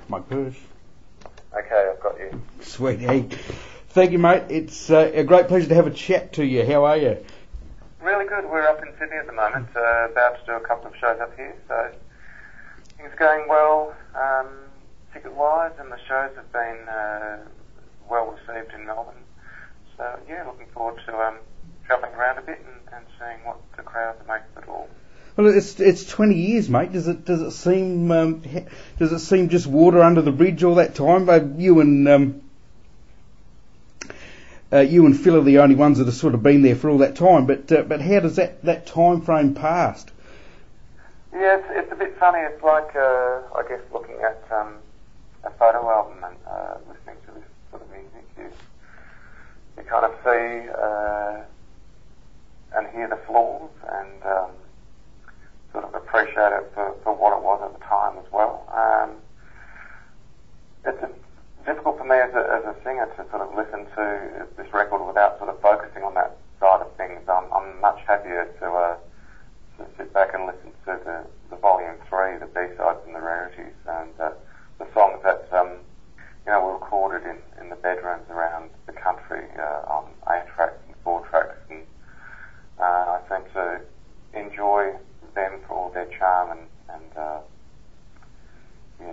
Mike Purse. Okay, I've got you. Sweet. Hey, thank you, mate. It's a great pleasure to have a chat to you. How are you? Really good. We're up in Sydney at the moment, about to do a couple of shows up here, so things are going well ticket-wise, and the shows have been well received in Melbourne. So, yeah, looking forward to travelling around a bit and seeing what the crowds make of it all. Well, it's 20 years, mate. Does it seem just water under the bridge all that time? You and Phil are the only ones that have sort of been there for all that time. But how does that time frame pass? Yeah, it's a bit funny. It's like I guess looking at a photo album and listening to this sort of music. You kind of see and hear the flaws and sort of appreciate it for what it was at the time as well. It's difficult for me as a singer to sort of listen to this record without sort of focusing on that side of things. I'm much happier to sit back and listen to the volume 3, the B-sides and the rarities, and the songs that were recorded in the bedrooms around the country on 8 tracks and 4 tracks, and I seem to enjoy them for all their charm and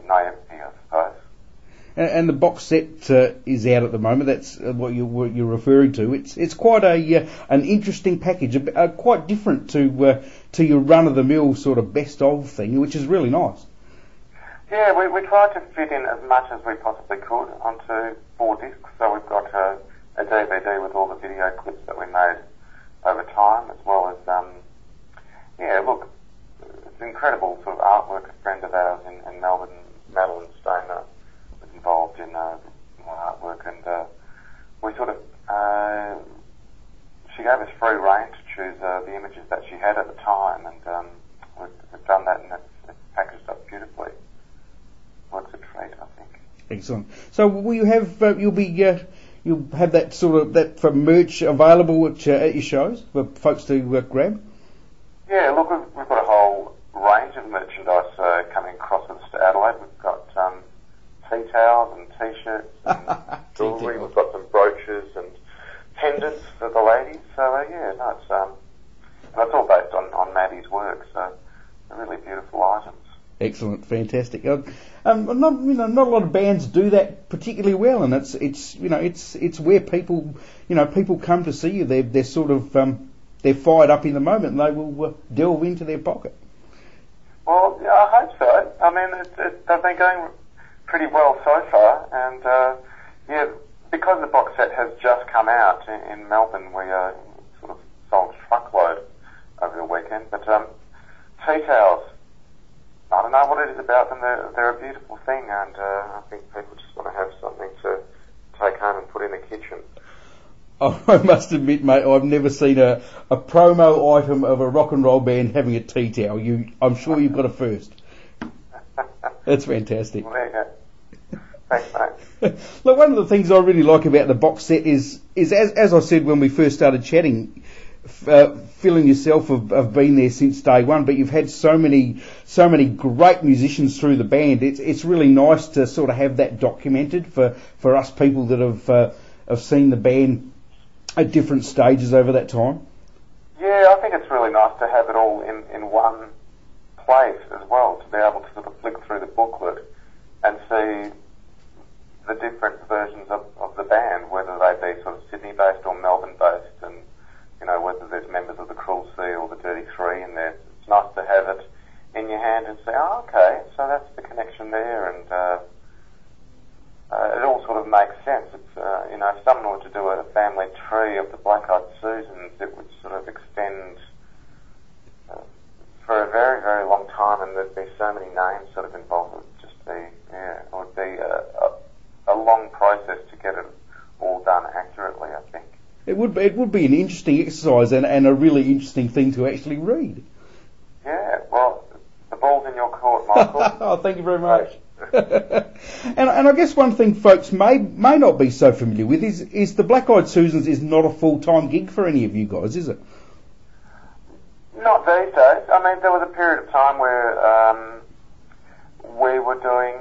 naivety, I suppose. And the box set is out at the moment. That's what you're referring to. It's quite an interesting package, quite different to your run-of-the-mill sort of best-of thing, which is really nice. Yeah, we tried to fit in as much as we possibly could onto 4 discs. So we've got a DVD with all the video clips that we made over time, as well as it's incredible sort of artwork. A friend of ours in Melbourne, Madeline Stoner, was involved in my artwork, and we sort of she gave us free rein to choose the images that she had at the time, and we've done that, and it's packaged up beautifully. Works a treat, I think. Excellent. So will you have you'll have that sort of that for merch available at your shows for folks to grab? Yeah, look, we've got a whole range of merchandise coming across with us to Adelaide. We've got tea towels and t-shirts and jewellery. We've got some brooches and pendants for the ladies. So it's all based on Maddie's work. So they're really beautiful items. Excellent, fantastic. Not a lot of bands do that particularly well, and it's where people come to see you. They're sort of they're fired up in the moment, and they will delve into their pocket. Well, yeah, I hope so. I mean, they've been going pretty well so far, and because the box set has just come out in Melbourne, we sort of sold a truckload over the weekend. But tea towels, I don't know what it is about them. They're a beautiful thing, and I think people just want to have something to take home and put in the kitchen. I must admit, mate, I've never seen a promo item of a rock and roll band having a tea towel. I'm sure you've got a first. That's fantastic. Well, there you go. Thanks, mate. Look, one of the things I really like about the box set is as I said when we first started chatting, Phil and yourself have been there since day one, but you've had so many great musicians through the band. It's really nice to sort of have that documented for us people that have seen the band at different stages over that time. Yeah, I think it's really nice to have it all in one place as well, to be able to sort of flick through the booklet and see the different versions of the band, whether they be sort of Sydney-based or Melbourne-based, and whether there's members of the Cruel Sea or the Dirty Three in there. It's nice to have it in your hand and say, oh, okay, so that's the connection there, and it all sort of makes sense. It's, if someone were to do a family tree of the Black Eyed Susans, it would sort of extend for a very, very long time, and there'd be so many names sort of involved. It would be a long process to get it all done accurately, I think. It would be an interesting exercise and a really interesting thing to actually read. Yeah, well, the ball's in your court, Michael. Oh, thank you very much. and I guess one thing folks may not be so familiar with is the Black Eyed Susans is not a full-time gig for any of you guys, is it? Not these days. I mean, there was a period of time where we were doing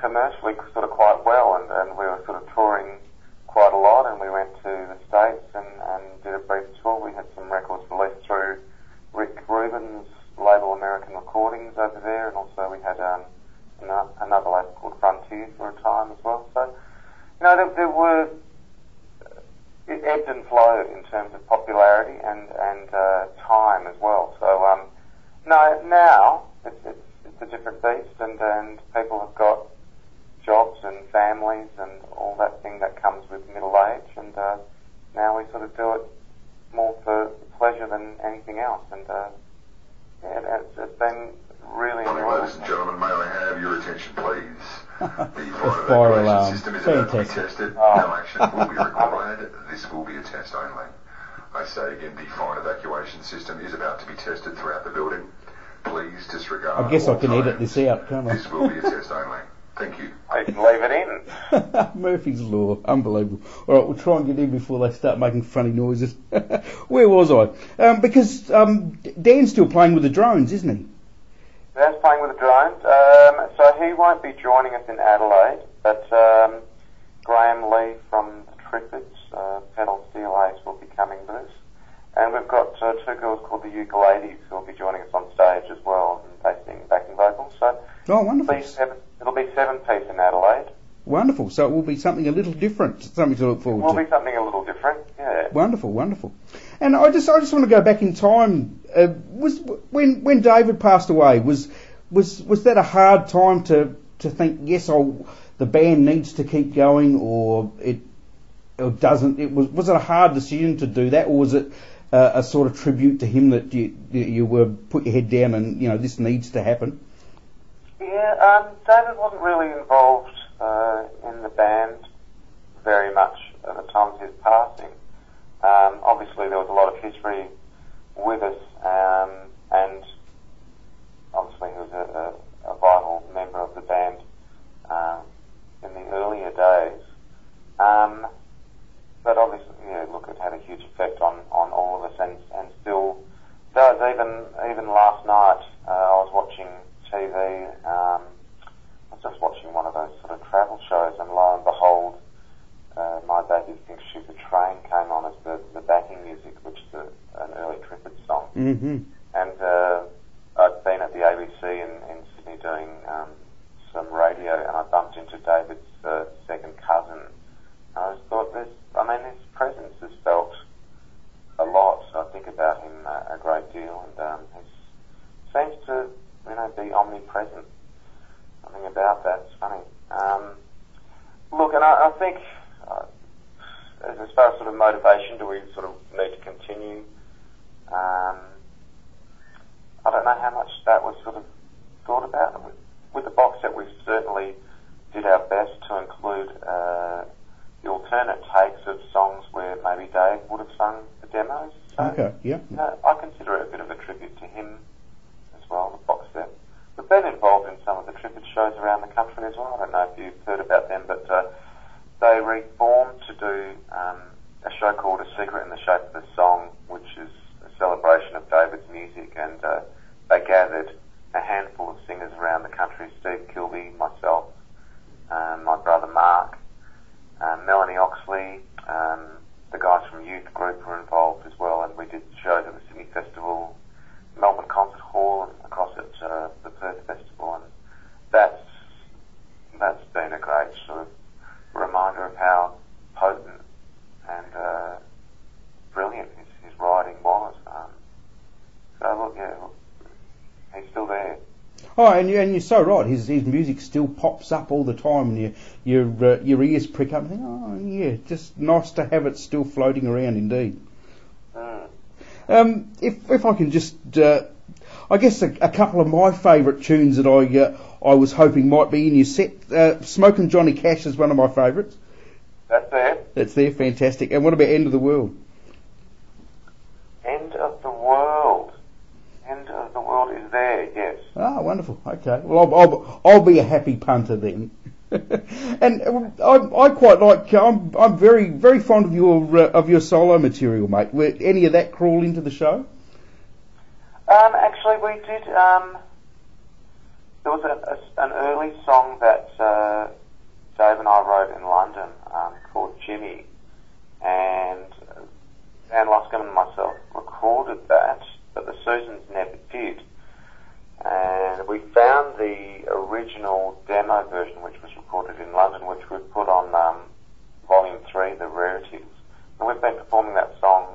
commercially sort of quite well, and we were sort of touring quite a lot, and we went to the States and did a brief tour. We had some records released through Rick Rubin's label American Recordings over there, and also we had another label called Frontier for a time as well. So, there were, it ebbed and flowed in terms of popularity and time as well. So, no, now it's a different beast, and people have got jobs and families and all that thing that comes with middle age, and now we sort of do it more for pleasure than anything else, and it's been really enjoyable. Ladies and gentlemen, may I have your attention, please? The fire alarm. System is about to be Fantastic. tested. No action will be required. This will be a test only. I say again, the fire evacuation system is about to be tested throughout the building. Please disregard. I guess I can all edit this out, can't I? This will be a test only. Thank you. You can leave it in. Murphy's Law. Unbelievable. All right, we'll try and get in before they start making funny noises. Where was I? Because Dan's still playing with the drones, isn't he? Dan's playing with the drones. So he won't be joining us in Adelaide, but Graham Lee from the Triffids, Pedal Steel Ace, will be coming with us. And we've got two girls called the Ukuleles who will be joining us on stage as well, and they sing backing vocals. So wonderful. It'll be 7-piece in Adelaide. Wonderful. So it will be something a little different, something to look forward to. It will be something a little different, yeah. Wonderful, wonderful. And I just want to go back in time. Was when David passed away, was that a hard time to think, yes, the band needs to keep going, or it doesn't? Was it a hard decision to do that, or was it a sort of tribute to him that you were put your head down and this needs to happen? Yeah, David wasn't really involved in the band very much at the time of his passing. Obviously, there was a lot of history with us, and obviously he was a vital member of the band in the earlier days. But obviously, look, it had a huge effect on all of us, and still does. Even last night, I was watching TV. I was just watching one of those sort of travel shows, and lo and behold, My Baby Thinks She's a Train came on as the backing music, which is an early Triffids song. Mm-hmm. And I'd been at the ABC in Sydney doing some radio, and I bumped into David's second cousin. And I just thought, his presence has felt a lot. So I think about him a great deal, and he seems to, be omnipresent. Something about that's funny. Look, and I think, as far as sort of motivation, do we sort of need to continue? I don't know how much that was sort of thought about. With the box set, we certainly did our best to include the alternate takes of songs where maybe Dave would have sung the demos. So, okay, yeah. I consider it a bit of a tribute to him as well, the box set. We've been involved in some of the Triffids shows around the country as well. I don't know if you've heard about them, but they reformed to do a show called A Secret in the Shape of a Song, which is a celebration of David's music, and they gathered a handful of singers around the country, Steve Kilby, myself, my brother Mark, Melanie Oxley, the guys from Youth Group were involved as well, and we did shows at the Sydney Festival, Melbourne Concert Hall, and across at the Perth Festival, and that's been a great sort of reminder of how potent and brilliant his writing was. So look, he's still there. Oh, and you're so right. His music still pops up all the time, and your ears prick up and think, oh yeah, just nice to have it still floating around indeed. If I can just, I guess a couple of my favourite tunes that I was hoping might be in your set. Smokin' Johnny Cash is one of my favourites. That's there, fantastic. And what about End of the World? End of the World. End of the World is there, yes. Ah, wonderful. Okay. Well, I'll be a happy punter then. And I quite like. I'm very very fond of your solo material, mate. Were any of that crawl into the show? Actually, we did. There was an early song that Dave and I wrote in London called Jimmy, and Dan Luscombe and myself recorded that, but the Susans never did. And we found the original demo version, which was recorded in London, which we put on Volume 3, The Rarities. And we've been performing that song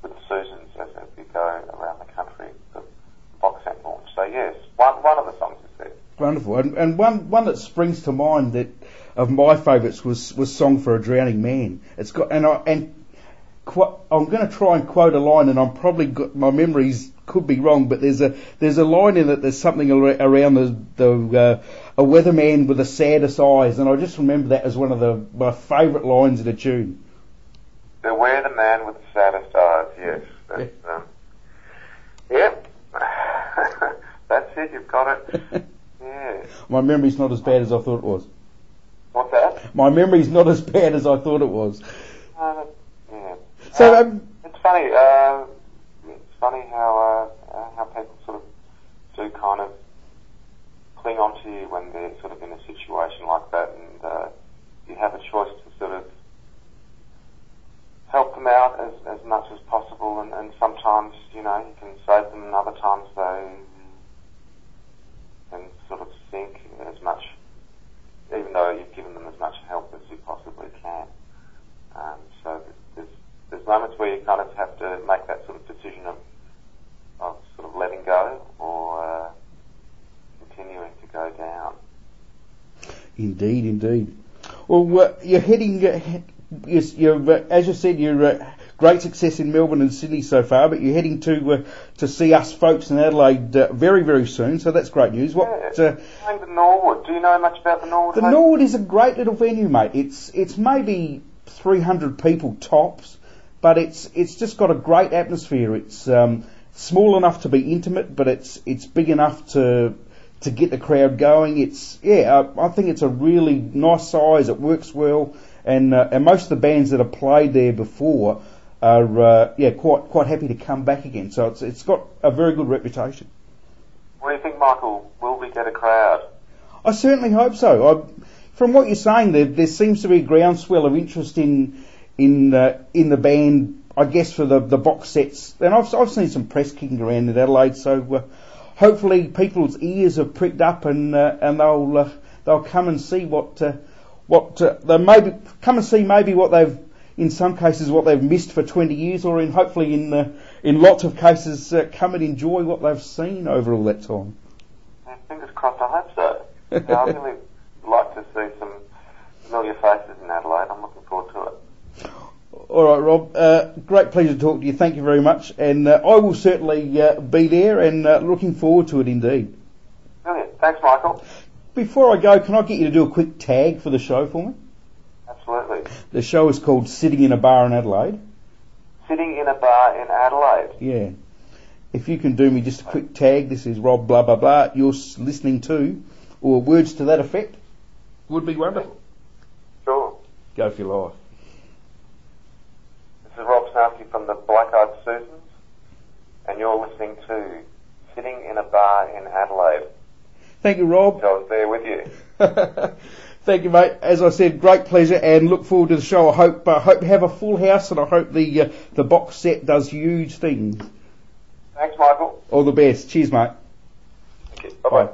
with the Susans as we go around the country, the box set launch. So yes, one of the songs is there. Wonderful. And one that springs to mind that of my favourites was Song for a Drowning Man. It's got I'm going to try and quote a line, and I'm probably my memories could be wrong, but there's a line in it. There's something around a weatherman with the saddest eyes, and I just remember that as one of my favourite lines in a tune. Beware the man with the saddest eyes. Yes, that's it. You've got it. Yeah. My memory's not as bad as I thought it was. What's that? My memory's not as bad as I thought it was. Yeah. So it's funny. It's funny how people sort of do kind of cling on to you when they're sort of in a situation like that, and you have a choice to sort of help them out as much as possible, and sometimes you can save them, and other times they can sort of sink as much, even though you've given them as much help as you possibly can. So there's moments where you kind of have to make that sort of decision of sort of letting go or continuing to go down. Indeed. Well, you're heading. You're as you said, you're great success in Melbourne and Sydney so far, but you're heading to see us folks in Adelaide very, very soon. So that's great news. Going to Norwood. Do you know much about the Norwood? The Norwood is a great little venue, mate. It's maybe 300 people tops, but it's just got a great atmosphere. It's small enough to be intimate, but it's big enough to get the crowd going. I think it's a really nice size. It works well, and most of the bands that have played there before are quite happy to come back again. So it's got a very good reputation. What do you think, Michael? Will we get a crowd? I certainly hope so. From what you're saying, there seems to be a groundswell of interest in the band, I guess, for the box sets. And I've seen some press kicking around in Adelaide, so hopefully people's ears have pricked up and they'll come and see what they maybe come and see maybe what they've, in some cases, what they've missed for 20 years, or hopefully in lots of cases come and enjoy what they've seen over all that time. Fingers crossed. I hope so. I really like to see some familiar faces in Adelaide. I'm looking forward to it. All right, Rob. Great pleasure to talk to you. Thank you very much. And I will certainly be there and looking forward to it indeed. Brilliant. Thanks, Michael. Before I go, can I get you to do a quick tag for the show for me? Absolutely. The show is called Sitting in a Bar in Adelaide. Sitting in a bar in Adelaide? Yeah. If you can do me just a quick tag, this is Rob blah blah blah, you're listening to, or words to that effect, would be wonderful. Sure. Go for your life. This is Rob Snarky from the Black Eyed Susans, and you're listening to Sitting in a Bar in Adelaide. Thank you, Rob. I was there with you. Thank you, mate. As I said, great pleasure, and look forward to the show. I hope you have a full house, and I hope the box set does huge things. Thanks, Michael. All the best. Cheers, mate. Thank you. Bye-bye. Bye.